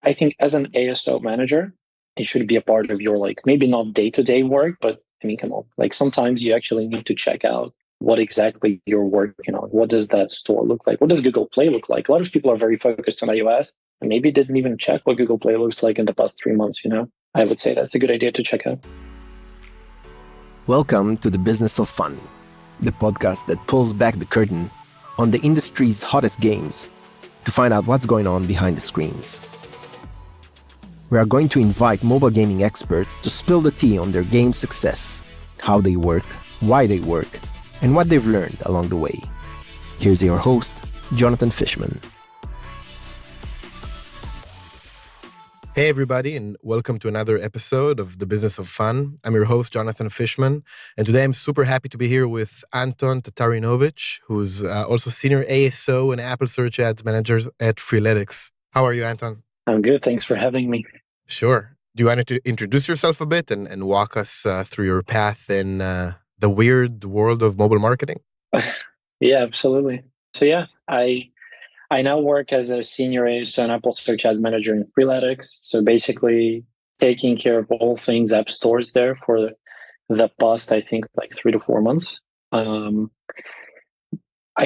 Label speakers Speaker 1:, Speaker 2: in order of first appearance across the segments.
Speaker 1: I think as an ASO manager, it should be a part of your like maybe not day-to-day work, but I mean, come on, like sometimes you actually need to check out what exactly you're working on. What does that store look like? What does Google Play look like? A lot of people are very focused on iOS and maybe didn't even check what Google Play looks like in the past 3 months, I would say that's a good idea to check out.
Speaker 2: Welcome to The Business of Fun, the podcast that pulls back the curtain on the industry's hottest games to find out what's going on behind the screens. We are going to invite mobile gaming experts to spill the tea on their game success, how they work, why they work, and what they've learned along the way. Here's your host, Jonathan Fishman.
Speaker 3: Hey everybody, and welcome to another episode of The Business of Fun. I'm your host, Jonathan Fishman, and today I'm super happy to be here with Anton Tatarynovich, who's also Senior ASO and Apple Search Ads Manager at Freeletics. How are you, Anton?
Speaker 1: I'm good. Thanks for having me.
Speaker 3: Sure. Do you want to introduce yourself a bit and walk us through your path in the weird world of mobile marketing?
Speaker 1: Yeah, absolutely. So yeah, I now work as a senior ASO and Apple Search Ads Manager in Freeletics. So basically taking care of all things app stores there for the past, I think, like 3 to 4 months. I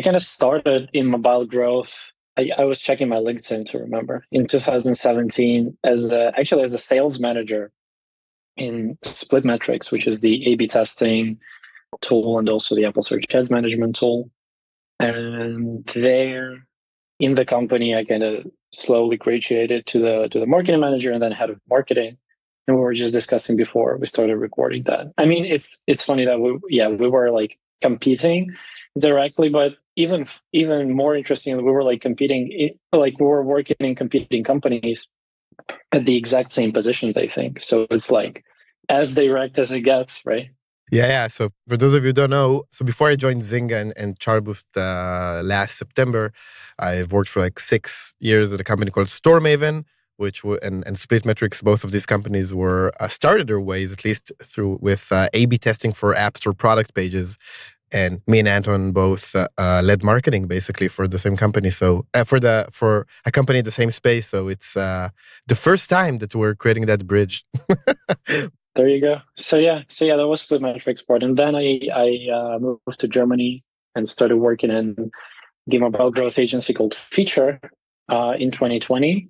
Speaker 1: kind of started in mobile growth. I was checking my LinkedIn to remember in 2017 as a sales manager in Splitmetrics, which is the A/B testing tool and also the Apple Search Ads management tool. And there in the company, I kind of slowly graduated to the marketing manager and then head of marketing. And we were just discussing before we started recording that. I mean, it's funny that we were like competing directly, but even more interesting, we were like competing, like we were working in competing companies at the exact same positions, I think. So it's like as direct as it gets, right?
Speaker 3: Yeah. So for those of you who don't know, so before I joined Zynga and Charboost last September, I've worked for like 6 years at a company called StoreMaven, and Splitmetrics. Both of these companies were started their ways, at least with A/B testing for App Store product pages. And me and Anton both led marketing basically for the same company. So for a company in the same space. So it's the first time that we're creating that bridge.
Speaker 1: There you go. So yeah, that was Splitmetrics part, and then I moved to Germany and started working in the mobile growth agency called Feature in 2020,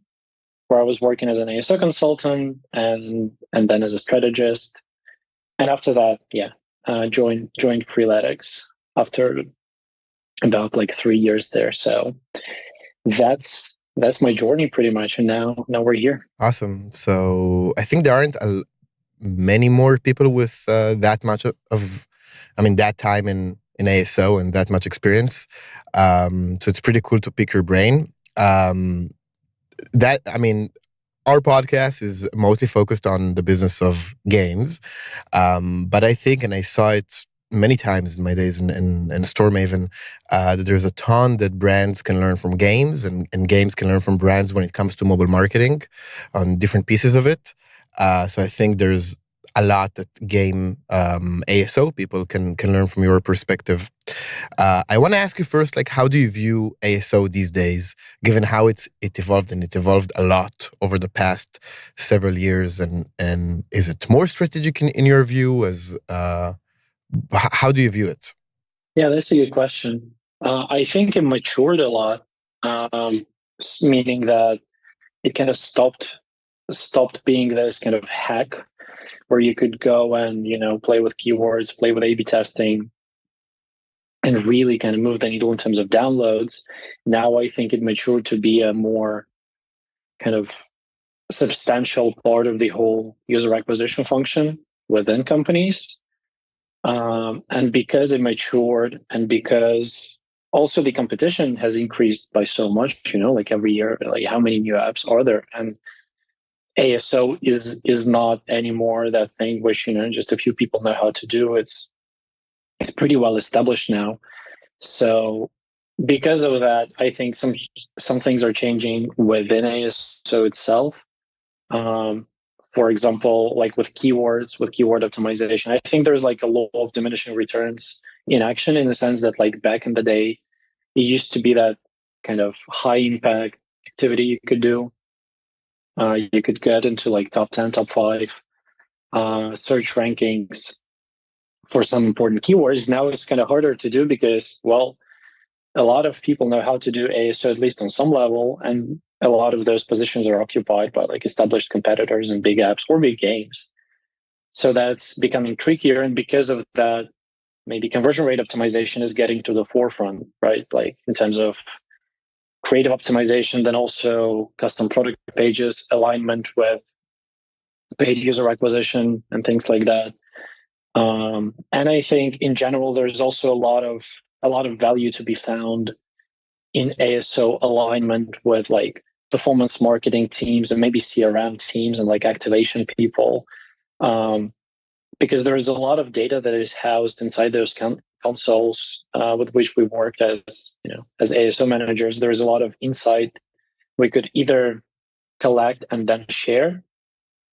Speaker 1: where I was working as an ASO consultant and then as a strategist, and after that, joined Freeletics after about like 3 years there. So that's my journey pretty much, and now we're here.
Speaker 3: Awesome. So I think there aren't many more people with that much that time in ASO and that much experience. So it's pretty cool to pick your brain. Our podcast is mostly focused on the business of games. But I think, and I saw it many times in my days in StoreMaven, that there's a ton that brands can learn from games and games can learn from brands when it comes to mobile marketing on different pieces of it. So I think there's a lot that game ASO people can learn from your perspective. I want to ask you first, like, how do you view ASO these days, given how it evolved, and it evolved a lot over the past several years, and is it more strategic in your view? How do you view it?
Speaker 1: Yeah, that's a good question. I think it matured a lot, meaning that it kind of stopped being this kind of hack where you could go and play with keywords, play with A/B testing, and really kind of move the needle in terms of downloads. Now I think it matured to be a more kind of substantial part of the whole user acquisition function within companies. And because it matured, and because also the competition has increased by so much, like every year, like how many new apps are there? And ASO is not anymore that thing which just a few people know how to do. It's pretty well established now. So because of that, I think some things are changing within ASO itself. For example, like with keywords, with keyword optimization, I think there's like a law of diminishing returns in action, in the sense that like back in the day, it used to be that kind of high impact activity you could do. You could get into like top 10, top 5 search rankings for some important keywords. Now it's kind of harder to do because, well, a lot of people know how to do ASO at least on some level, and a lot of those positions are occupied by like established competitors and big apps or big games. So that's becoming trickier, and because of that, maybe conversion rate optimization is getting to the forefront, right? Like in terms of creative optimization, then also custom product pages, alignment with paid user acquisition, and things like that. And I think in general, there's also a lot of value to be found in ASO alignment with like performance marketing teams and maybe CRM teams and like activation people, because there is a lot of data that is housed inside those consoles with which we work as ASO managers. There is a lot of insight we could either collect and then share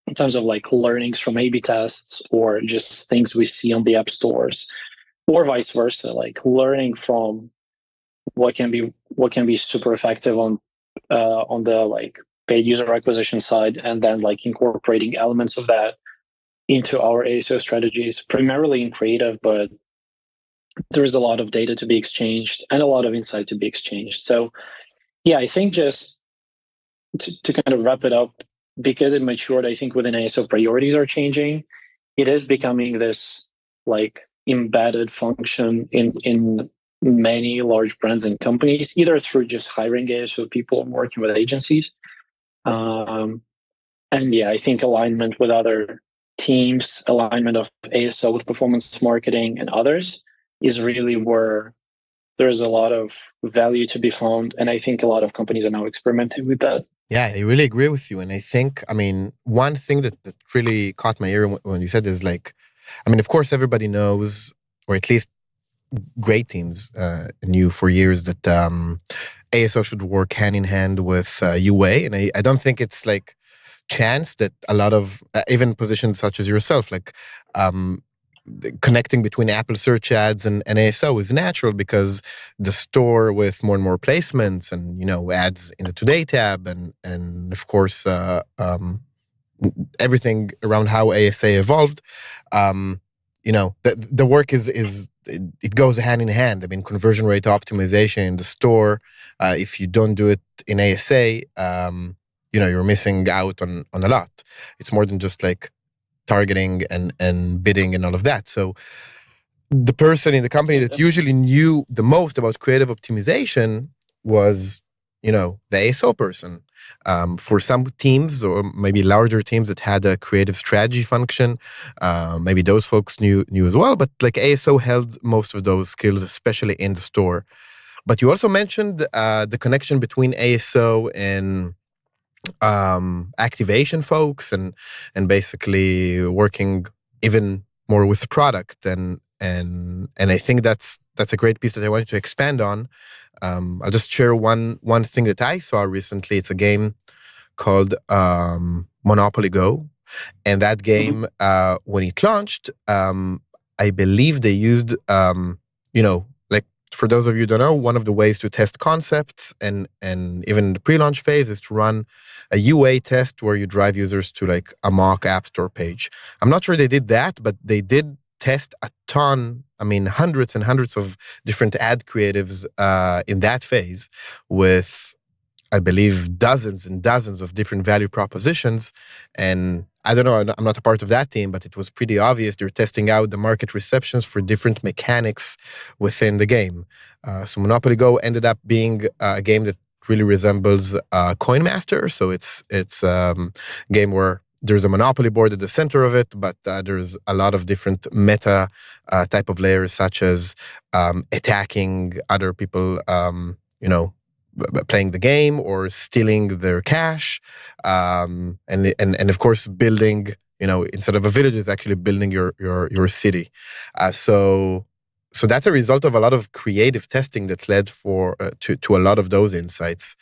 Speaker 1: in terms of like learnings from A/B tests or just things we see on the app stores, or vice versa, like learning from what can be super effective on the like paid user acquisition side, and then like incorporating elements of that into our ASO strategies, primarily in creative, but there is a lot of data to be exchanged and a lot of insight to be exchanged. So yeah, I think just to kind of wrap it up, because it matured, I think within ASO priorities are changing. It is becoming this like embedded function in many large brands and companies, either through just hiring ASO people and working with agencies. And yeah, I think alignment with other teams, alignment of ASO with performance marketing and others is really where there's a lot of value to be found. And I think a lot of companies are now experimenting with that.
Speaker 3: Yeah, I really agree with you. And I think, I mean, one thing that really caught my ear when you said is like, I mean, of course, everybody knows, or at least great teams knew for years that ASO should work hand in hand with UA. And I don't think it's like chance that a lot of even positions such as yourself, like connecting between Apple search ads and ASO is natural because the store with more and more placements and, you know, ads in the Today tab and of course, everything around how ASA evolved, you know, the work is it goes hand in hand. I mean, conversion rate optimization in the store, if you don't do it in ASA, you know, you're missing out on a lot. It's more than just like targeting and bidding and all of that. So the person in the company that usually knew the most about creative optimization was, you know, the ASO person. For some teams or maybe larger teams that had a creative strategy function, maybe those folks knew as well. But like ASO held most of those skills, especially in the store. But you also mentioned the connection between ASO and activation folks and basically working even more with the product and I think that's a great piece that I wanted to expand on. I'll just share one thing that I saw recently. It's a game called Monopoly Go, and that game when it launched, I believe they used you know, like for those of you who don't know, one of the ways to test concepts and even the pre-launch phase is to run a UA test where you drive users to like a mock app store page. I'm not sure they did that, but they did test a ton, I mean, hundreds and hundreds of different ad creatives in that phase with, I believe, dozens and dozens of different value propositions. And I don't know, I'm not a part of that team, but it was pretty obvious they're testing out the market receptions for different mechanics within the game. So Monopoly Go ended up being a game that really resembles Coin Master. So it's a game where there's a monopoly board at the center of it, but there's a lot of different meta type of layers, such as attacking other people, you know, playing the game or stealing their cash, and of course building, you know, instead of a village, is actually building your city. So that's a result of a lot of creative testing that's led to a lot of those insights.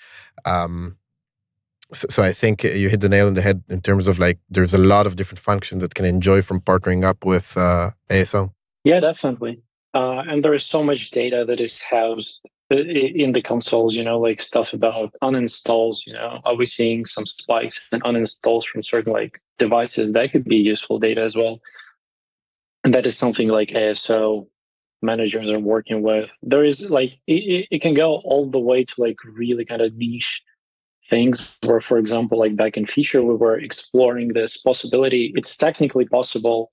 Speaker 3: So I think you hit the nail on the head in terms of like there's a lot of different functions that can enjoy from partnering up with ASO.
Speaker 1: Yeah, definitely. And there is so much data that is housed in the consoles, like stuff about uninstalls, are we seeing some spikes and uninstalls from certain like devices? That could be useful data as well. And that is something like ASO managers are working with. There is like, it can go all the way to like really kind of niche things where, for example, like back in Feature, we were exploring this possibility. It's technically possible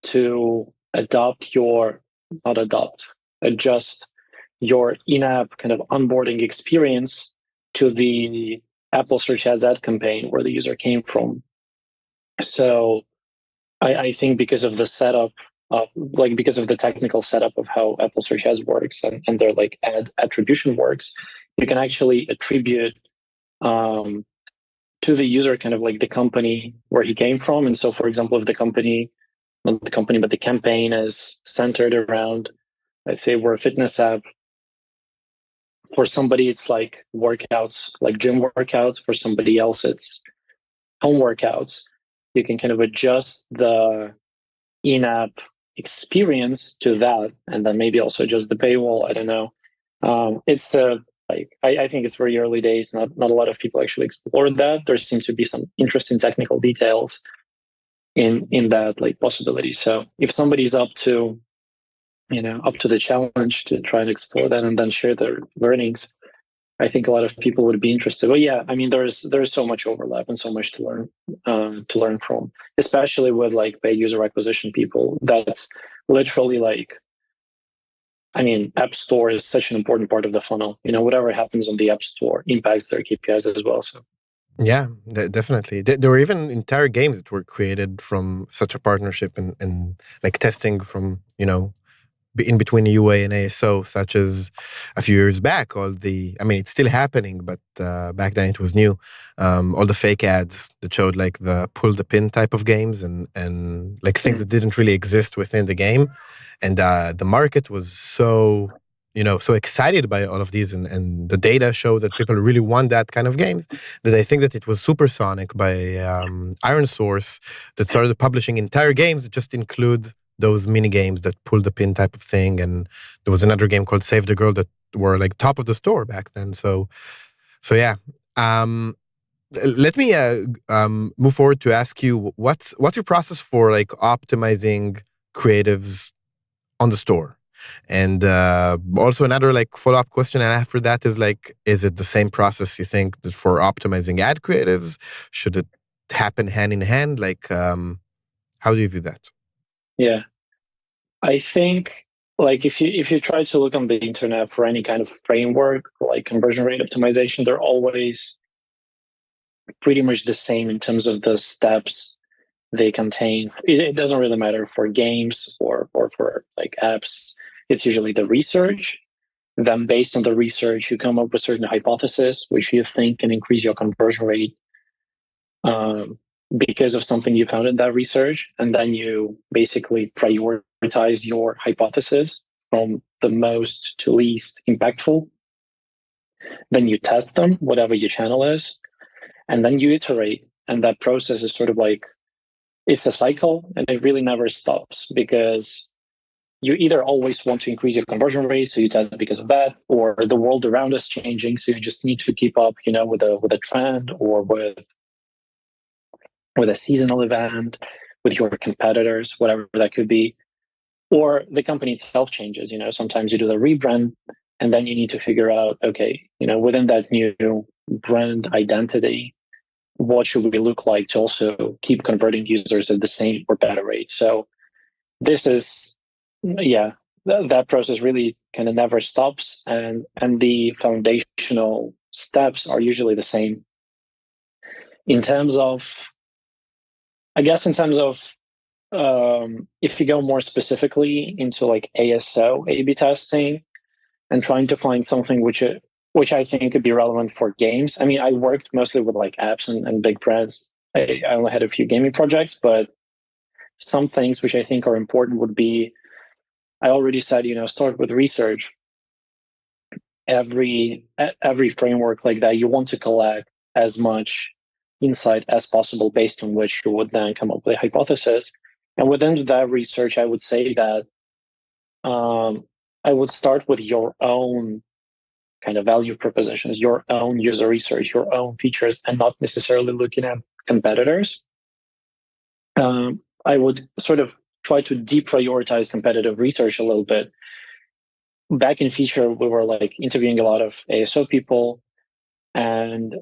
Speaker 1: to adjust your in-app kind of onboarding experience to the Apple Search Ads ad campaign where the user came from. So I think because of the setup, because of the technical setup of how Apple Search Ads works and their like ad attribution works, you can actually attribute to the user kind of like the company where he came from. And so, for example, if not the company, but the campaign is centered around, let's say we're a fitness app. For somebody, it's like workouts, like gym workouts. For somebody else, it's home workouts. You can kind of adjust the in-app experience to that, and then maybe also adjust the paywall. I don't know. It's I think it's very early days. Not a lot of people actually explored that. There seems to be some interesting technical details in that like possibility. So if somebody's up to the challenge to try and explore that and then share their learnings, I think a lot of people would be interested. But yeah, I mean, there's so much overlap and so much to learn from, especially with like paid user acquisition people. That's literally like, I mean, App Store is such an important part of the funnel. Whatever happens on the App Store impacts their KPIs as well. So
Speaker 3: Yeah, definitely. There were even entire games that were created from such a partnership and like testing from, in between UA and ASO, such as a few years back, I mean, it's still happening, but back then it was new. All the fake ads that showed like the pull the pin type of games and like things that didn't really exist within the game. And the market was so excited by all of these, and the data show that people really want that kind of games, that I think that it was Supersonic by Iron Source that started publishing entire games that just include those mini games that pull the pin type of thing. And there was another game called Save the Girl that were like top of the store back then. So yeah. Let me move forward to ask you, what's your process for like optimizing creatives on the store? And also another like follow-up question I have for that is like, is it the same process you think that for optimizing ad creatives? Should it happen hand in hand? Like, how do you view that?
Speaker 1: yeah, I think like if you try to look on the internet for any kind of framework like conversion rate optimization, they're always pretty much the same in terms of the steps they contain. It doesn't really matter for games or for like apps. It's usually the research. Then based on the research, you come up with certain hypotheses which you think can increase your conversion rate because of something you found in that research. And then you basically prioritize your hypothesis from the most to least impactful. Then you test them, whatever your channel is, and then you iterate. And that process is sort of like, it's a cycle and it really never stops, because you either always want to increase your conversion rate, so you test because of that, or the world around us changing, so you just need to keep up, with a trend or with a seasonal event, with your competitors, whatever that could be, or the company itself changes. Sometimes you do the rebrand, and then you need to figure out, okay, within that new brand identity, what should we look like to also keep converting users at the same or better rate? So this is, yeah, that process really kind of never stops, and the foundational steps are usually the same. In terms of, if you go more specifically into like ASO A/B testing and trying to find something which I think could be relevant for games. I mean, I worked mostly with like apps and big brands. I only had a few gaming projects, but some things which I think are important would be, I already said, start with research. Every framework like that, you want to collect as much insight as possible, based on which you would then come up with a hypothesis. And within that research, I would say that I would start with your own kind of value propositions, your own user research, your own features, and not necessarily looking at competitors. I would sort of try to deprioritize competitive research a little bit. Back in Feature, we were like interviewing a lot of ASO people, and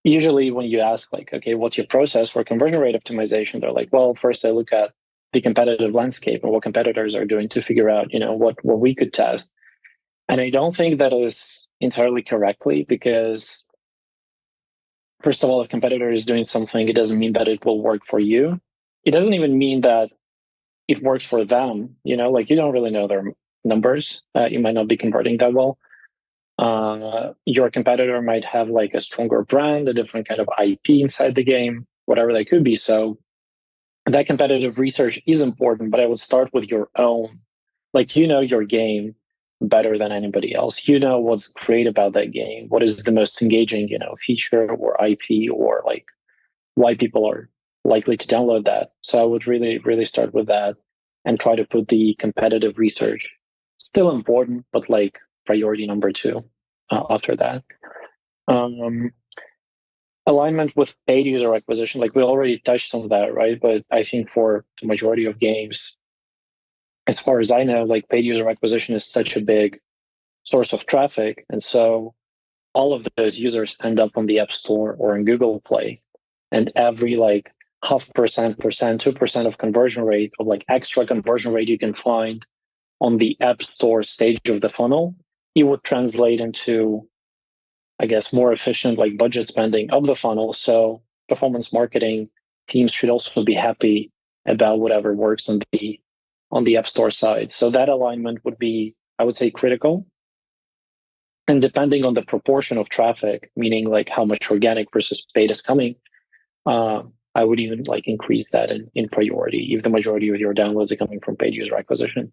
Speaker 1: usually when you ask like, okay, what's your process for conversion rate optimization? They're like, well, first I look at the competitive landscape and what competitors are doing to figure out, what we could test. And I don't think that is entirely correctly, because first of all, if a competitor is doing something, it doesn't mean that it will work for you. It doesn't even mean that it works for them. Like you don't really know their numbers. You might not be converting that well. Your competitor might have like a stronger brand, a different kind of IP inside the game, whatever that could be. So that competitive research is important, but I would start with your own. Like, your game better than anybody else. You know what's great about that game. What is the most engaging, feature or IP, or like why people are likely to download that. So I would really, really start with that and try to put the competitive research, still important, but like priority number 2 after that. Alignment with paid user acquisition, like we already touched on that, right? But I think for the majority of games, as far as I know, like paid user acquisition is such a big source of traffic. And so all of those users end up on the App Store or in Google Play. And every like 0.5%, 2% of conversion rate, of like extra conversion rate you can find on the App Store stage of the funnel, it would translate into, I guess, more efficient like budget spending of the funnel. So performance marketing teams should also be happy about whatever works on the App Store side. So that alignment would be, I would say, critical. And depending on the proportion of traffic, meaning like how much organic versus paid is coming, I would even like increase that in priority if the majority of your downloads are coming from paid user acquisition.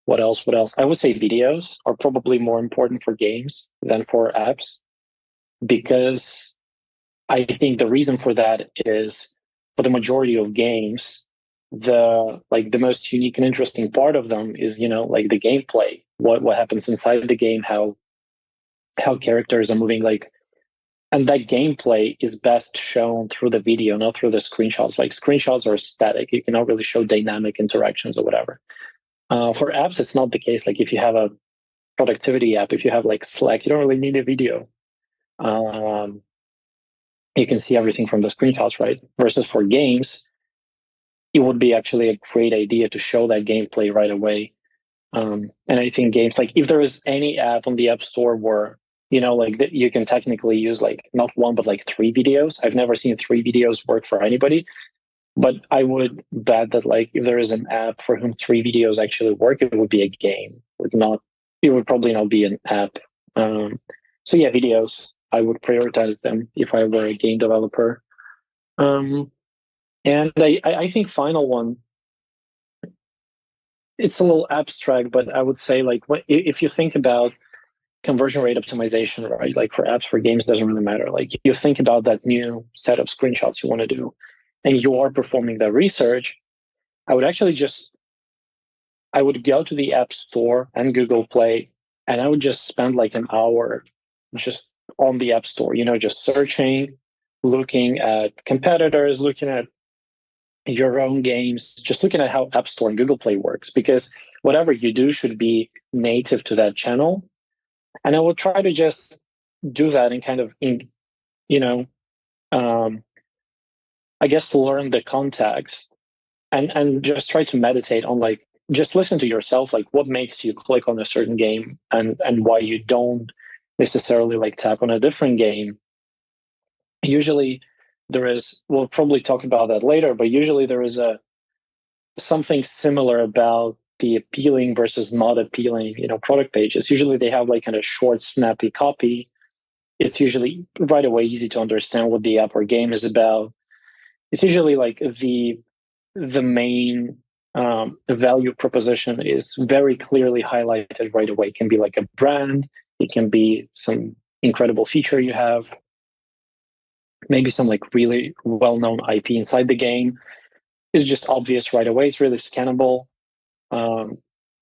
Speaker 1: What else? I would say videos are probably more important for games than for apps, because I think the reason for that is, for the majority of games, the most unique and interesting part of them is, like the gameplay, what happens inside the game, how characters are moving, like, and that gameplay is best shown through the video, not through the screenshots. Like screenshots are static. You cannot really show dynamic interactions or whatever. For apps, it's not the case. Like if you have a productivity app, if you have like Slack, you don't really need a video. You can see everything from the screenshots, right? Versus for games, it would be actually a great idea to show that gameplay right away. And I think games, like if there is any app on the App Store where, like that you can technically use like not one, but like 3 videos. I've never seen 3 videos work for anybody, but I would bet that like if there is an app for whom 3 videos actually work, it would be a game. It would probably not be an app. So yeah, videos, I would prioritize them if I were a game developer. And I think final one, it's a little abstract, but I would say like if you think about conversion rate optimization, right? Like for apps, for games, doesn't really matter. Like you think about that new set of screenshots you want to do, and you are performing that research. I would go to the App Store and Google Play, and I would just spend like an hour just on the App Store, just searching, looking at competitors, looking at your own games, just looking at how App Store and Google Play works, because whatever you do should be native to that channel. And I will try to just do that and kind of, I guess, learn the context and just try to meditate on like, just listen to yourself, like what makes you click on a certain game and why you don't necessarily like tap on a different game. Usually we'll probably talk about that later, but usually there is something similar about the appealing versus not appealing, product pages. Usually they have like kind of short, snappy copy. It's usually right away easy to understand what the app or game is about. It's usually like the main value proposition is very clearly highlighted right away. It can be like a brand. It can be some incredible feature you have. Maybe some like really well-known IP inside the game. It's just obvious right away. It's really scannable.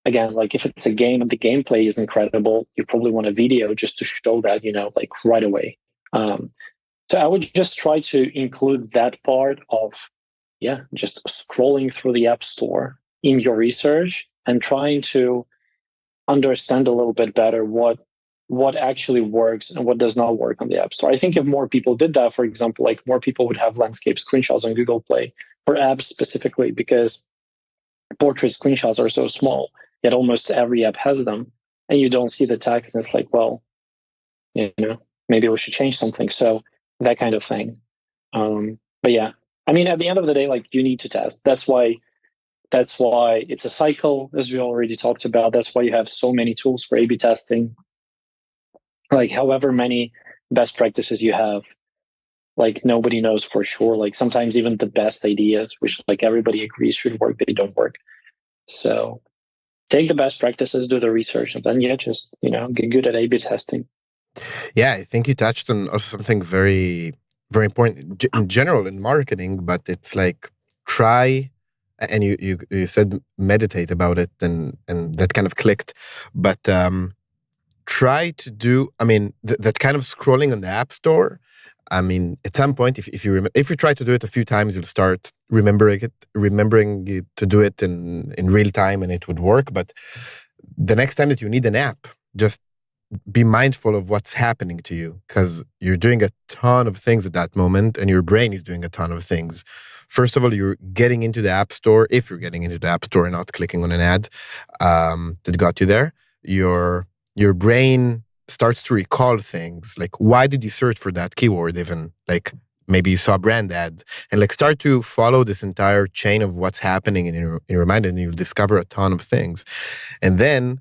Speaker 1: again, like if it's a game and the gameplay is incredible, you probably want a video just to show that, like right away. So I would just try to include that part of, just scrolling through the App Store in your research and trying to understand a little bit better what actually works and what does not work on the App Store. I think if more people did that, for example, like more people would have landscape screenshots on Google Play for apps specifically, because portrait screenshots are so small, yet almost every app has them, and you don't see the text, and it's like, well, maybe we should change something. So that kind of thing. But yeah, I mean, at the end of the day, like you need to test. That's why it's a cycle, as we already talked about. That's why you have so many tools for A/B testing. Like however many best practices you have, like nobody knows for sure. Like sometimes even the best ideas, which like everybody agrees should work, they don't work. So take the best practices, do the research, and then just get good at A/B testing.
Speaker 3: Yeah, I think you touched on also something very, very important in general in marketing, but it's like try, and you said meditate about it, and that kind of clicked. But try to do, I mean, that kind of scrolling on the App Store. I mean, at some point, if you try to do it a few times, you'll start remembering it to do it in real time, and it would work. But the next time that you need an app, just be mindful of what's happening to you, because you're doing a ton of things at that moment, and your brain is doing a ton of things. First of all, you're getting into the App Store. If you're getting into the App Store and not clicking on an ad that got you there, your brain starts to recall things like, why did you search for that keyword? Even like maybe you saw a brand ad, and like start to follow this entire chain of what's happening in your mind, and you'll discover a ton of things. And then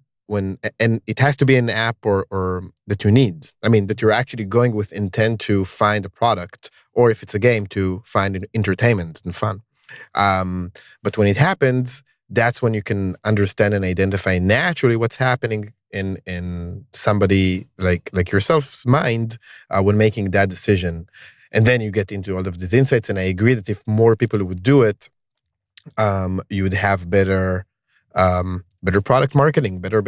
Speaker 3: and it has to be an app or that you need. I mean, that you're actually going with intent to find a product, or if it's a game, to find entertainment and fun. But when it happens, that's when you can understand and identify naturally what's happening in somebody like yourself's mind when making that decision. And then you get into all of these insights. And I agree that if more people would do it, you would have better product marketing, better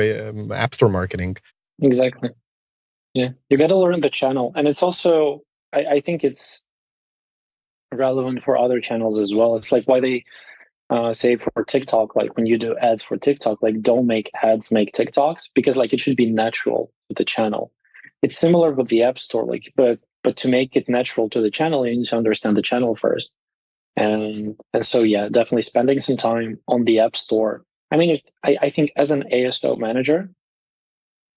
Speaker 3: App Store marketing.
Speaker 1: Exactly. Yeah, you got to learn the channel, and it's also I think it's relevant for other channels as well. It's like why they say for TikTok, like when you do ads for TikTok, like don't make ads, make TikToks, because like it should be natural to the channel. It's similar with the App Store, like but to make it natural to the channel, you need to understand the channel first. And so yeah, definitely spending some time on the App Store. I mean, I think as an ASO manager,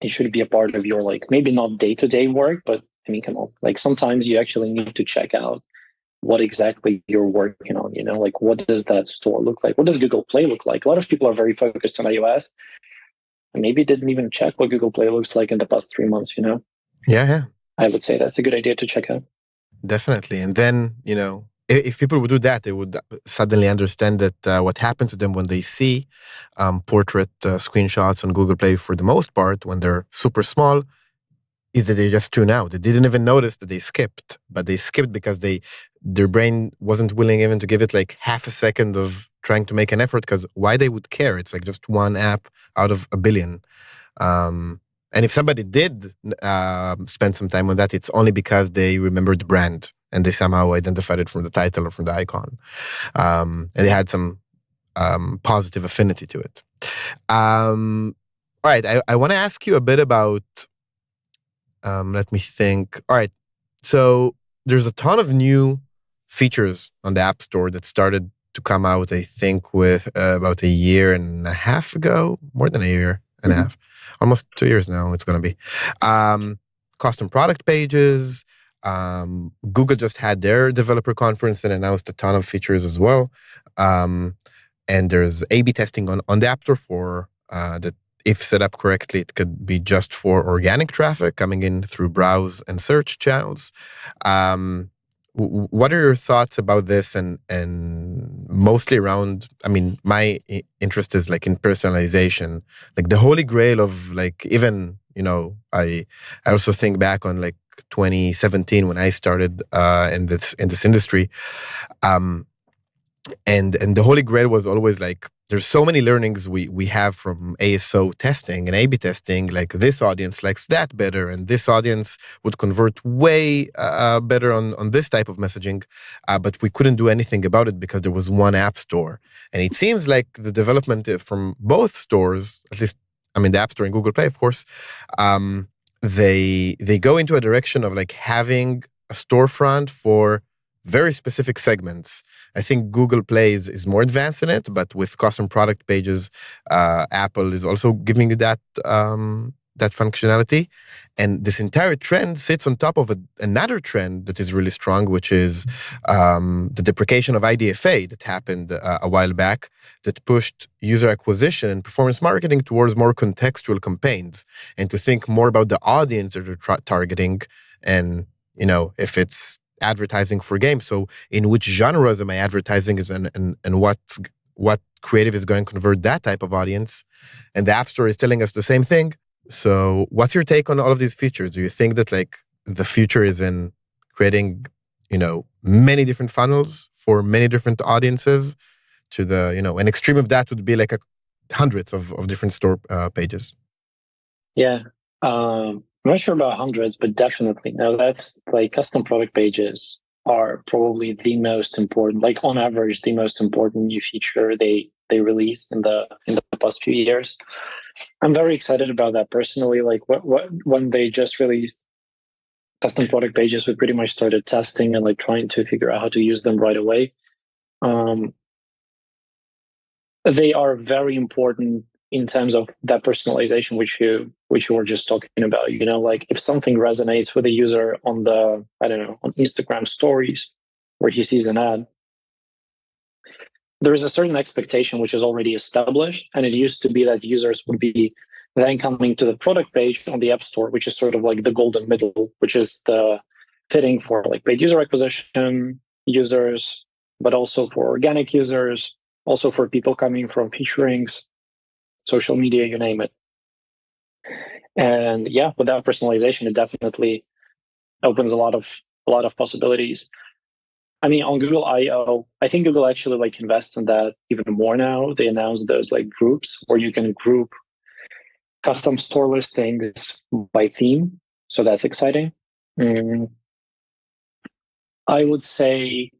Speaker 1: it should be a part of your like maybe not day-to-day work, but I mean, come on, like sometimes you actually need to check out what exactly you're working on, like what does that store look like? What does Google Play look like? A lot of people are very focused on iOS and maybe didn't even check what Google Play looks like in the past 3 months,
Speaker 3: Yeah.
Speaker 1: I would say that's a good idea to check out.
Speaker 3: Definitely. And then, if people would do that, they would suddenly understand that what happens to them when they see portrait screenshots on Google Play, for the most part, when they're super small, is that they just tune out. They didn't even notice that they skipped, but they skipped because their brain wasn't willing even to give it like half a second of trying to make an effort, because why they would care? It's like just one app out of a billion. And if somebody did spend some time on that, it's only because they remembered the brand and they somehow identified it from the title or from the icon. And they had some positive affinity to it. All right, I want to ask you a bit about, let me think. All right, so there's a ton of new features on the App Store that started to come out, I think, with about a year and a half ago, more than a year and a half. Almost 2 years now it's going to be. Custom product pages. Google just had their developer conference and announced a ton of features as well. And there's A/B testing on the App Store for that. If set up correctly, it could be just for organic traffic coming in through browse and search channels. What are your thoughts about this, and mostly around, I mean, my interest is like in personalization, like the holy grail of like, even, I also think back on like 2017 when I started in this industry. and the holy grail was always like, there's so many learnings we have from ASO testing and A/B testing. Like, this audience likes that better, and this audience would convert way better on this type of messaging, but we couldn't do anything about it because there was one app store. And it seems like the development from both stores, at least, I mean, the App Store and Google Play, of course, they go into a direction of like having a storefront for very specific segments. I think Google Play is more advanced in it, but with custom product pages, Apple is also giving you that that functionality. And this entire trend sits on top of another trend that is really strong, which is the deprecation of IDFA that happened a while back, that pushed user acquisition and performance marketing towards more contextual campaigns, and to think more about the audience that they're targeting, and if it's advertising for games, so in which genres am I advertising, and what creative is going to convert that type of audience. And the App Store is telling us the same thing. So what's your take on all of these features? Do you think that like the future is in creating many different funnels for many different audiences? To the an extreme of that would be like hundreds of different store pages.
Speaker 1: Yeah. I'm not sure about hundreds, but definitely. Now, that's like custom product pages are probably the most important, like on average, the most important new feature they released in the past few years. I'm very excited about that personally. Like when they just released custom product pages, we pretty much started testing and like trying to figure out how to use them right away. They are very important in terms of that personalization, which you were just talking about. Like if something resonates with a user on on Instagram stories, where he sees an ad, there is a certain expectation which is already established, and it used to be that users would be then coming to the product page on the App Store, which is sort of like the golden middle, which is the fitting for like paid user acquisition users, but also for organic users, also for people coming from featurings, social media, you name it. And yeah, without personalization, it definitely opens a lot of possibilities. I mean, on Google I/O, I think Google actually like invests in that even more now. They announced those like groups where you can group custom store listings by theme. So that's exciting. I would say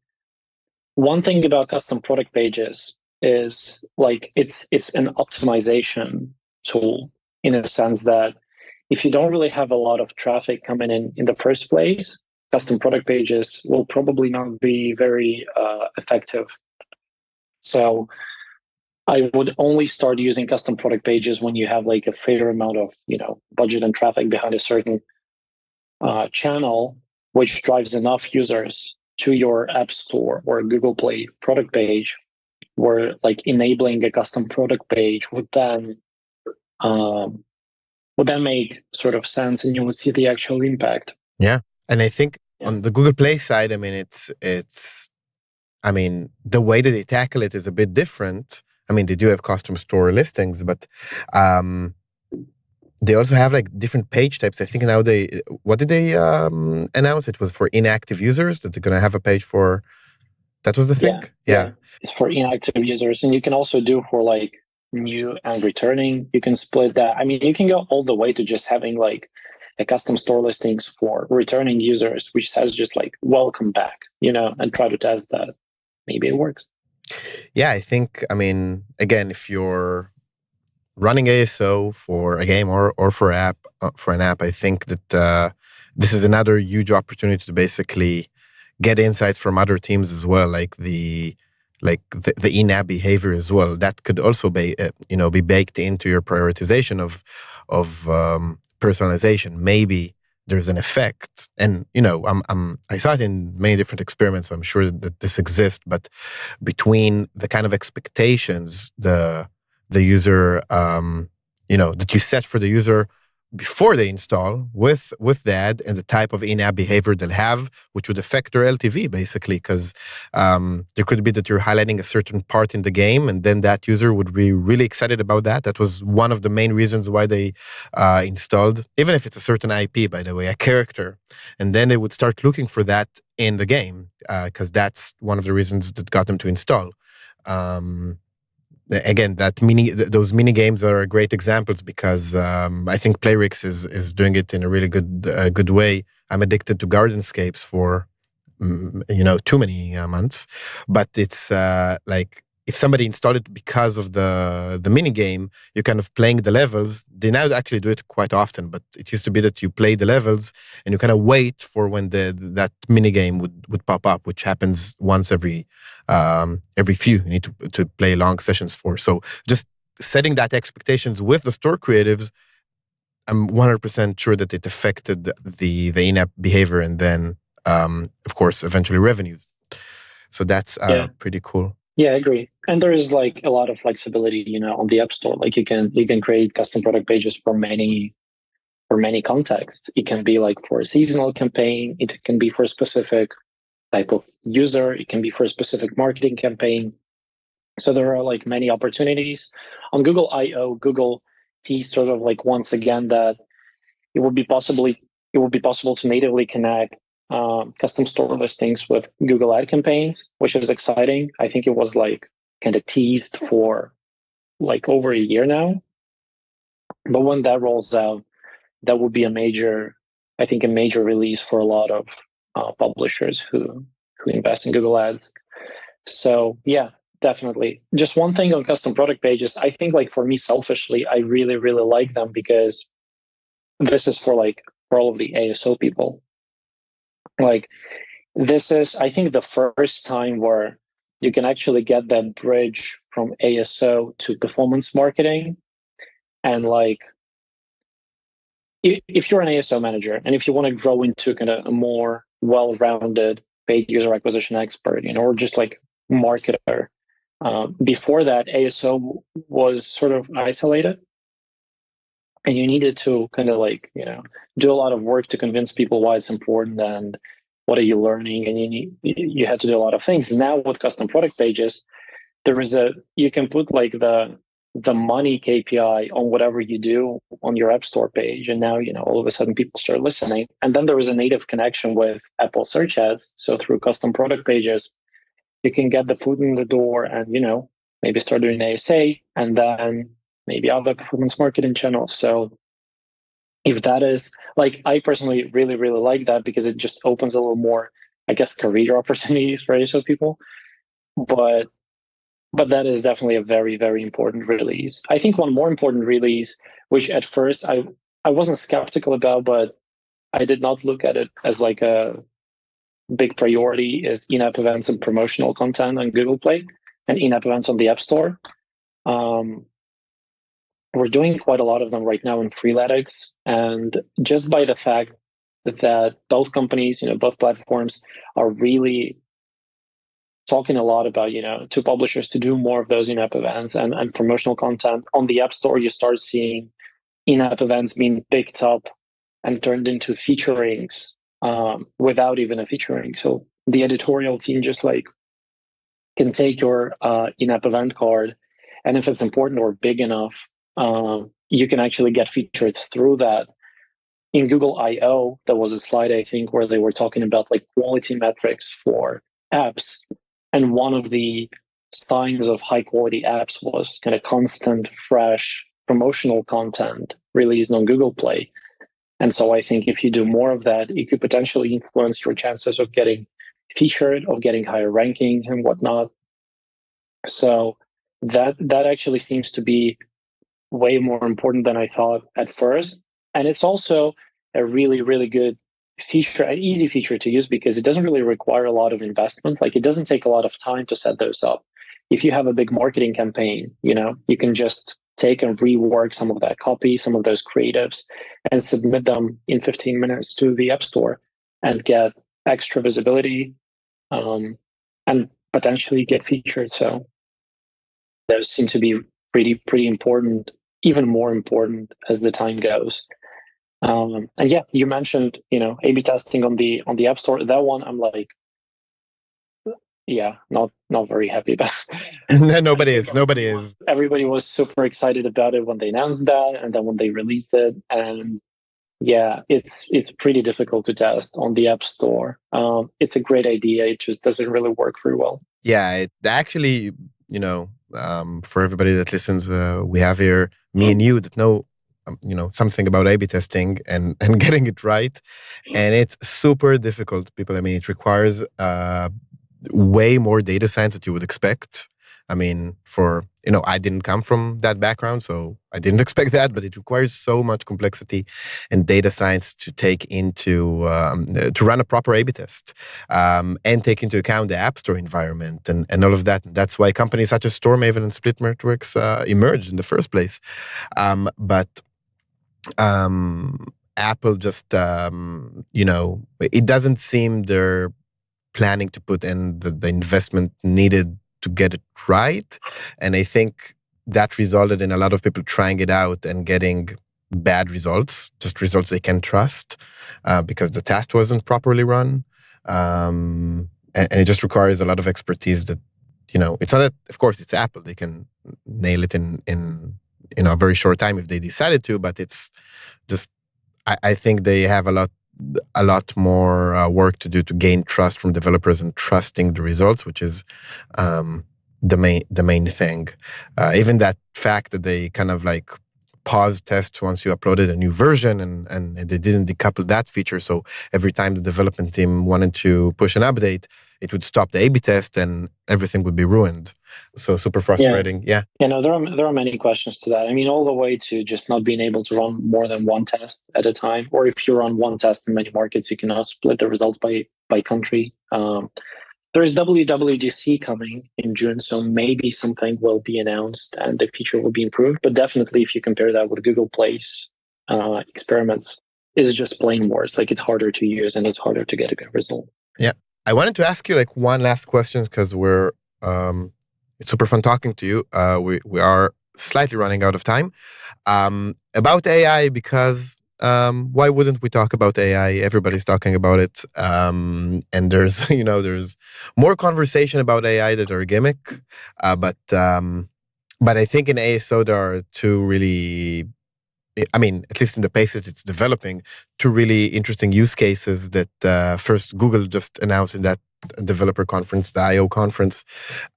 Speaker 1: one thing about custom product pages is like it's an optimization tool, in a sense that if you don't really have a lot of traffic coming in the first place, custom product pages will probably not be very effective. So I would only start using custom product pages when you have like a fair amount of budget and traffic behind a certain channel, which drives enough users to your App Store or Google Play product page, where like enabling a custom product page would then make sort of sense, and you would see the actual impact.
Speaker 3: Yeah, and I think on the Google Play side, I mean, it's the way that they tackle it is a bit different. I mean, they do have custom store listings, but they also have like different page types. I think now what did they announce? It was for inactive users that they're going to have a page for. That was the thing?
Speaker 1: Yeah. It's for inactive users. And you can also do for like new and returning. You can split that. I mean, you can go all the way to just having like a custom store listings for returning users, which says just like, welcome back, and try to test that. Maybe it works.
Speaker 3: Yeah, I think, I mean, again, if you're running ASO for a game or for an app, I think that this is another huge opportunity to basically get insights from other teams as well, like the in-app behavior as well. That could also be be baked into your prioritization of personalization. Maybe there's an effect, and I saw it in many different experiments, so I'm sure that this exists. But between the kind of expectations the user that you set for the user before they install with the ad and the type of in-app behavior they'll have, which would affect their LTV basically, because there could be that you're highlighting a certain part in the game, and then that user would be really excited about that. That was one of the main reasons why they installed, even if it's a certain IP, by the way, a character, and then they would start looking for that in the game, because that's one of the reasons that got them to install. Again, those mini games are great examples, because I think Playrix is doing it in a really good way. I'm addicted to Gardenscapes for too many months, but it's like, if somebody installed it because of the mini game, you're kind of playing the levels. They now actually do it quite often, but it used to be that you play the levels and you kind of wait for when that mini game would pop up, which happens once every few. You need to play long sessions for. So just setting that expectations with the store creatives, I'm 100% sure that it affected the in-app behavior, and then of course eventually revenues. So that's pretty cool.
Speaker 1: Yeah, I agree. And there is like a lot of flexibility, on the App Store. Like you can create custom product pages for many contexts. It can be like for a seasonal campaign. It can be for a specific type of user. It can be for a specific marketing campaign. So there are like many opportunities on Google I/O. Google teased sort of like once again that it would be possible to natively connect custom store listings with Google ad campaigns, which is exciting. I think it was like kind of teased for like over a year now. But when that rolls out, that would be a major release for a lot of publishers who invest in Google Ads. So yeah, definitely. Just one thing on custom product pages, I think like for me selfishly, I really, really like them because this is for all of the ASO people. Like this is, I think, the first time where you can actually get that bridge from ASO to performance marketing. And like, if you're an ASO manager and if you want to grow into kind of a more well-rounded paid user acquisition expert, or just like marketer, before that, ASO was sort of isolated. And you needed to kind of like, do a lot of work to convince people why it's important and what are you learning. And you had to do a lot of things. Now with custom product pages, you can put like the money KPI on whatever you do on your App Store page. And now, all of a sudden people start listening. And then there is a native connection with Apple search ads. So through custom product pages, you can get the foot in the door and, maybe start doing ASA and then maybe other performance marketing channels. So if that is like, I personally really, really like that because it just opens a little more, I guess, career opportunities for ASO people. But that is definitely a very, very important release. I think one more important release, which at first I wasn't skeptical about, but I did not look at it as like a big priority, is in-app events and promotional content on Google Play and in-app events on the App Store. We're doing quite a lot of them right now in Freeletics, and just by the fact that both companies, both platforms are really talking a lot about, to publishers to do more of those in-app events and promotional content. On the App Store, you start seeing in-app events being picked up and turned into featurings without even a featuring. So the editorial team just like can take your in-app event card, and if it's important or big enough, you can actually get featured through that. In Google I/O, there was a slide, I think, where they were talking about like quality metrics for apps. And one of the signs of high quality apps was kind of constant, fresh promotional content released on Google Play. And so I think if you do more of that, it could potentially influence your chances of getting featured, of getting higher rankings and whatnot. So that actually seems to be way more important than I thought at first. And it's also a really, really good feature, an easy feature to use because it doesn't really require a lot of investment. Like it doesn't take a lot of time to set those up. If you have a big marketing campaign, you can just take and rework some of that copy, some of those creatives, and submit them in 15 minutes to the App Store and get extra visibility and potentially get featured. So those seem to be pretty important, even more important as the time goes. And yeah, you mentioned, A/B testing on the App Store. That one, I'm like, yeah, not very happy about.
Speaker 3: Nobody is. Nobody is.
Speaker 1: Everybody was super excited about it when they announced that, and then when they released it, and yeah, it's pretty difficult to test on the App Store. It's a great idea. It just doesn't really work very well.
Speaker 3: Yeah, it actually, for everybody that listens, we have here me and you that know, something about A/B testing and getting it right, and it's super difficult, people. I mean, it requires way more data science that you would expect. I mean, I didn't come from that background, so I didn't expect that, but it requires so much complexity and data science to take into, to run a proper A/B test, and take into account the App Store environment and all of that. And that's why companies such as StoreMaven and Splitmetrics emerged in the first place. But Apple just, it doesn't seem they're planning to put in the investment needed to get it right. And I think that resulted in a lot of people trying it out and getting bad results, just results they can trust, because the test wasn't properly run. And it just requires a lot of expertise that, it's not that, of course, it's Apple. They can nail it in a very short time if they decided to, but it's just, I think they have a lot more work to do to gain trust from developers and trusting the results, which is the main thing. Even that fact that they kind of like pause tests once you uploaded a new version, and they didn't decouple that feature. So every time the development team wanted to push an update, it would stop the A/B test and everything would be ruined. So super frustrating. Yeah.
Speaker 1: There are many questions to that. I mean, all the way to just not being able to run more than one test at a time, or if you run one test in many markets, you can now split the results by country. There is WWDC coming in June, so maybe something will be announced and the feature will be improved. But definitely, if you compare that with Google Play's experiments, it's just plain worse. Like, it's harder to use and it's harder to get a good result.
Speaker 3: Yeah, I wanted to ask you like one last question, because we're it's super fun talking to you. We are slightly running out of time. About AI, because why wouldn't we talk about AI? Everybody's talking about it, and there's there's more conversation about AI that are gimmick, but I think in ASO there are two really, I mean, at least in the pace that it's developing, two really interesting use cases that first Google just announced in that developer conference, the I/O conference,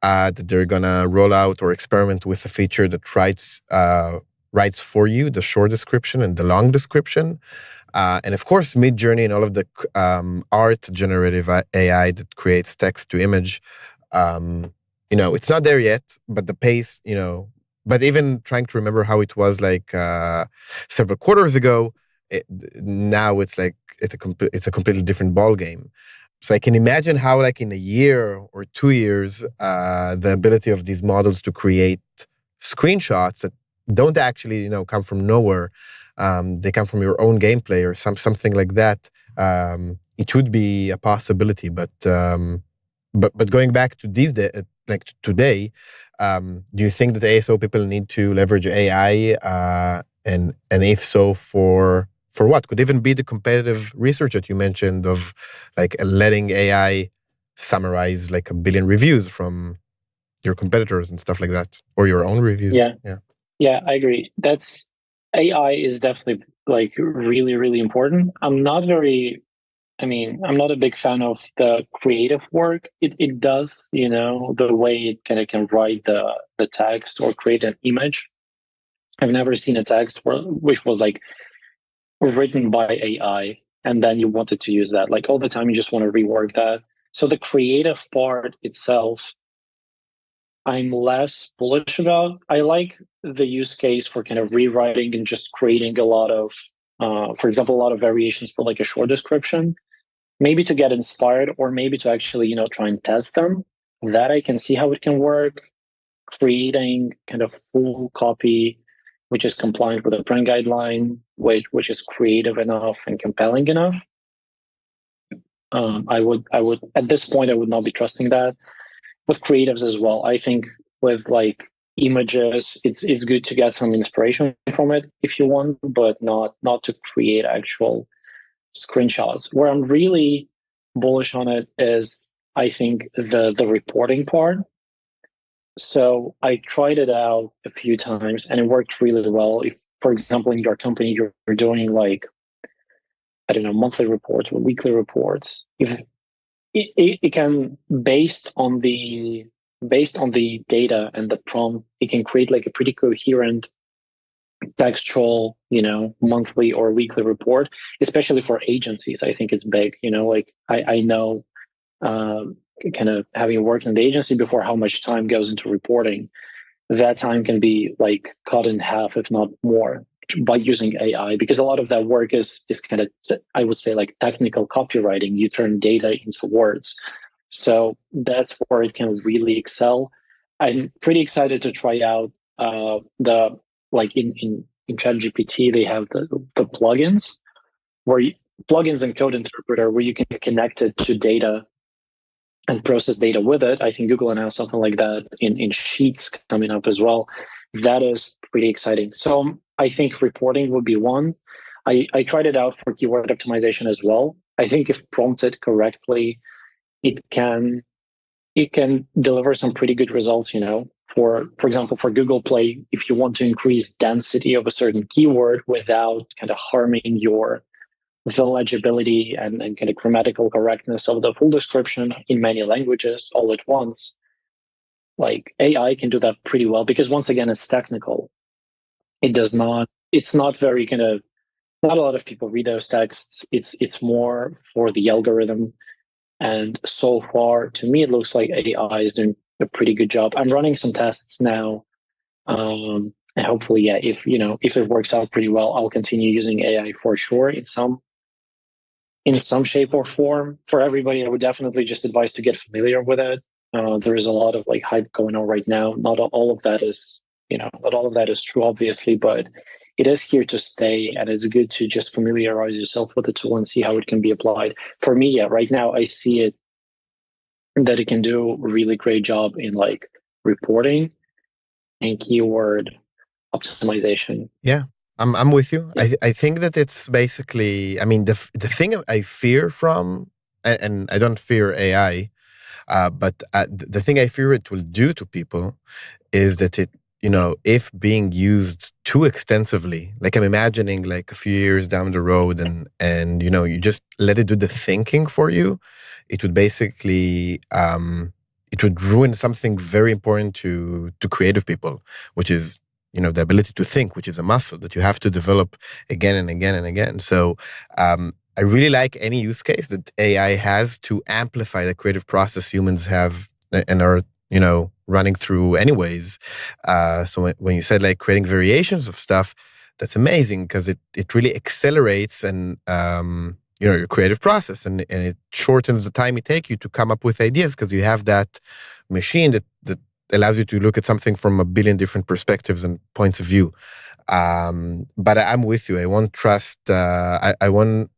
Speaker 3: that they're gonna roll out or experiment with a feature that writes for you the short description and the long description. And of course, Midjourney and all of the art generative AI that creates text to image. It's not there yet, but the pace, but even trying to remember how it was like several quarters ago, now it's like it's a completely different ball game. So I can imagine how, like in a year or 2 years, the ability of these models to create screenshots that don't actually, come from nowhere. They come from your own gameplay or something like that. It would be a possibility, but going back to these days, like today, do you think that ASO people need to leverage AI? And if so, for what? Could even be the competitive research that you mentioned of like letting AI summarize like 1 billion reviews from your competitors and stuff like that, or your own reviews.
Speaker 1: Yeah, I agree. AI is definitely like really, really important. I'm not a big fan of the creative work it does, the way it kind of can write the text or create an image. I've never seen a text which was like written by AI and then you wanted to use that. Like all the time, you just want to rework that. So the creative part itself, I'm less bullish about. I like the use case for kind of rewriting and just creating a lot of, for example, a lot of variations for like a short description, maybe to get inspired or maybe to actually, try and test them. That I can see how it can work. Creating kind of full copy, which is compliant with the brand guideline, which is creative enough and compelling enough. I would at this point, I would not be trusting that. With creatives as well, I think with like images. It's good to get some inspiration from it if you want, but not to create actual screenshots. Where I'm really bullish on it is, I think, the reporting part. So I tried it out a few times and it worked really well. If, for example, in your company you're doing like, I don't know, monthly reports or weekly reports, if it can, based on the data and the prompt, it can create like a pretty coherent textual, monthly or weekly report, especially for agencies. I think it's big. Like I know, kind of having worked in the agency before, how much time goes into reporting. That time can be like cut in half, if not more, by using AI, because a lot of that work is kind of, I would say, like technical copywriting. You turn data into words. So that's where it can really excel. I'm pretty excited to try out the, like in ChatGPT, they have the plugins plugins and code interpreter where you can connect it to data and process data with it. I think Google announced something like that in Sheets coming up as well. That is pretty exciting. So I think reporting would be one. I tried it out for keyword optimization as well. I think if prompted correctly, it can deliver some pretty good results. For example, for Google Play, if you want to increase density of a certain keyword without kind of harming the legibility and kind of grammatical correctness of the full description in many languages all at once, like AI can do that pretty well, because once again, it's technical. It's not very kind of, not a lot of people read those texts. It's more for the algorithm. And so far, to me, it looks like AI is doing a pretty good job. I'm running some tests now. And hopefully, yeah, if it works out pretty well, I'll continue using AI for sure in some shape or form. For everybody, I would definitely just advise to get familiar with it. There is a lot of like hype going on right now. Not all of that is true, obviously, but it is here to stay, and it's good to just familiarize yourself with the tool and see how it can be applied. For me, yeah, right now I see it that it can do a really great job in like reporting and keyword optimization.
Speaker 3: Yeah, I'm with you.
Speaker 1: Yeah.
Speaker 3: I think that it's basically, I mean, the thing I fear from, and I don't fear AI, but the thing I fear it will do to people is that it, if being used too extensively, like I'm imagining like a few years down the road, and you just let it do the thinking for you, it would basically it would ruin something very important to creative people, which is the ability to think, which is a muscle that you have to develop again and again and again. So I really like any use case that AI has to amplify the creative process humans have and are running through anyways. So when you said like creating variations of stuff, that's amazing, because it really accelerates and your creative process, and it shortens the time it takes you to come up with ideas, because you have that machine that allows you to look at something from a billion different perspectives and points of view. But I'm with you. I won't trust. I won't.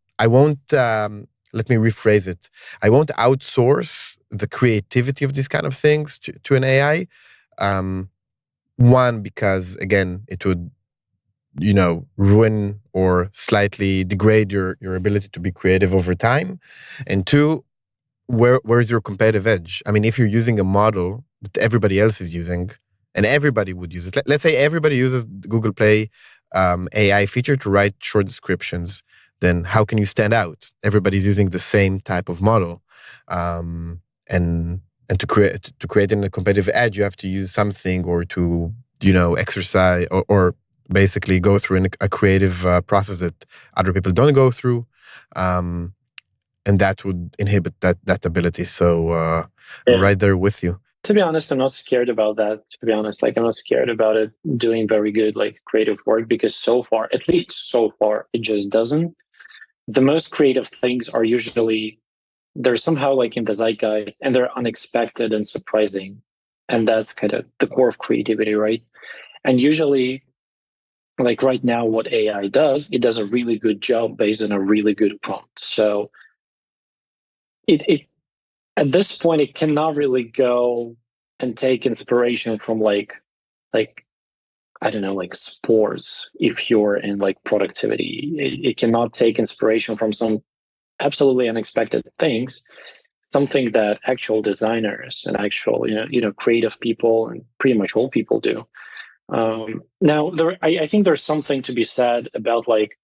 Speaker 3: Let me rephrase it. I won't outsource the creativity of these kind of things to an AI. One, because again, it would ruin or slightly degrade your ability to be creative over time. And two, where's your competitive edge? I mean, if you're using a model that everybody else is using, and everybody would use it. Let's say everybody uses Google Play AI feature to write short descriptions. Then how can you stand out? Everybody's using the same type of model, and to create a competitive edge, you have to use something, or to exercise, or basically go through a creative process that other people don't go through. And that would inhibit that ability. So I'm
Speaker 1: Yeah.
Speaker 3: right there with you.
Speaker 1: To be honest, I'm not scared about that. To be honest, like I'm not scared about it doing very good, like creative work, because so far, at least so far, it just doesn't. The most creative things are usually, they're somehow like in the zeitgeist, and they're unexpected and surprising. And that's kind of the core of creativity, right? And usually, like right now, what AI does, it does a really good job based on a really good prompt. So it at this point, it cannot really go and take inspiration from like like, I don't know, like sports, if you're in like productivity. It cannot take inspiration from some absolutely unexpected things, something that actual designers and actual, creative people and pretty much all people do. Now, I think there's something to be said about like,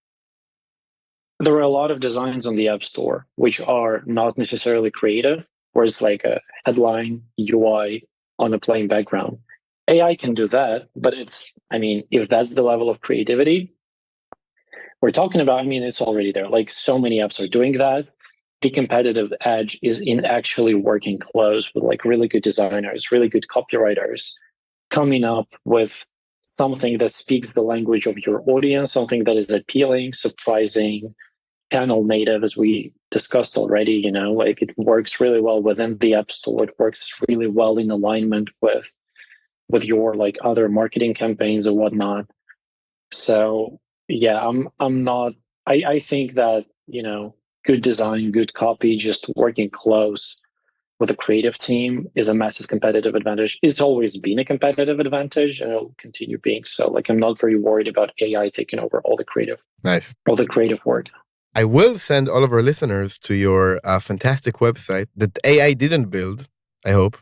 Speaker 1: there are a lot of designs on the App Store which are not necessarily creative, whereas like a headline UI on a plain background. AI can do that, but if that's the level of creativity we're talking about, it's already there. Like so many apps are doing that. The competitive edge is in actually working close with like really good designers, really good copywriters, coming up with something that speaks the language of your audience, something that is appealing, surprising, channel native, as we discussed already. Like it works really well within the App Store. It works really well in alignment with your like other marketing campaigns and whatnot. So yeah, I'm not. I think that good design, good copy, just working close with a creative team is a massive competitive advantage. It's always been a competitive advantage, and it'll continue being so. Like I'm not very worried about AI taking over all the creative work.
Speaker 3: I will send all of our listeners to your fantastic website that AI didn't build, I hope.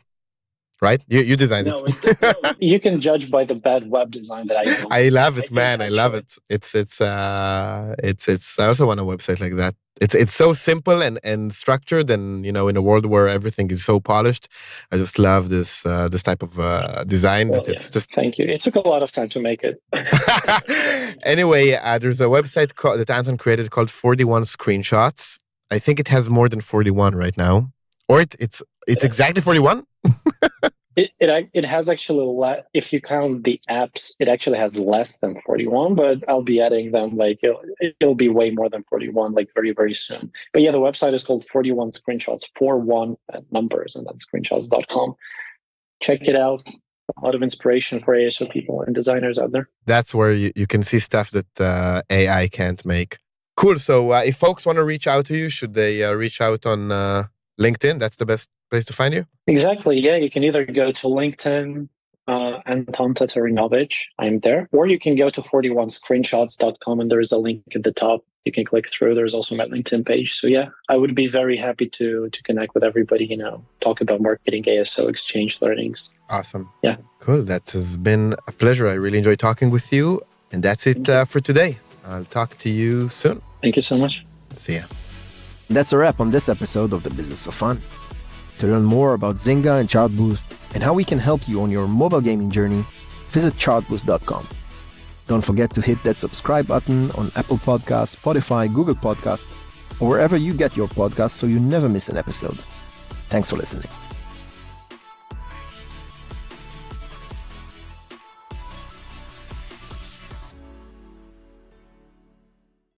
Speaker 3: Right? You designed it.
Speaker 1: You can judge by the bad web design that I built.
Speaker 3: I love it, man. I love it. It's I also want a website like that. It's so simple and structured, and in a world where everything is so polished, I just love this type of design.
Speaker 1: Well, it's just. Thank you. It took a lot of time to make it.
Speaker 3: Anyway, there's a website that Anton created called 41 Screenshots. I think it has more than 41 right now, or it's exactly 41.
Speaker 1: It has actually if you count the apps, it actually has less than 41, but I'll be adding them. Like it'll be way more than 41, like very, very soon. But yeah, the website is called 41 Screenshots, 41 numbers, and then screenshots.com. Check it out. A lot of inspiration for ASO people and designers out there.
Speaker 3: That's where you can see stuff that AI can't make. Cool. So if folks want to reach out to you, should they reach out on LinkedIn? That's the best place to find you?
Speaker 1: Exactly. Yeah, you can either go to LinkedIn, Anton Tatarynovich, I'm there, or you can go to 41screenshots.com and there's a link at the top. You can click through. There's also my LinkedIn page. So yeah, I would be very happy to connect with everybody, talk about marketing, ASO, exchange learnings.
Speaker 3: Awesome.
Speaker 1: Yeah.
Speaker 3: Cool. That has been a pleasure. I really enjoyed talking with you. And that's it for today. I'll talk to you soon.
Speaker 1: Thank you so much.
Speaker 3: See ya.
Speaker 2: That's a wrap on this episode of The Business of Fun. To learn more about Zynga and Chartboost and how we can help you on your mobile gaming journey, visit chartboost.com. Don't forget to hit that subscribe button on Apple Podcasts, Spotify, Google Podcasts, or wherever you get your podcasts so you never miss an episode. Thanks for listening.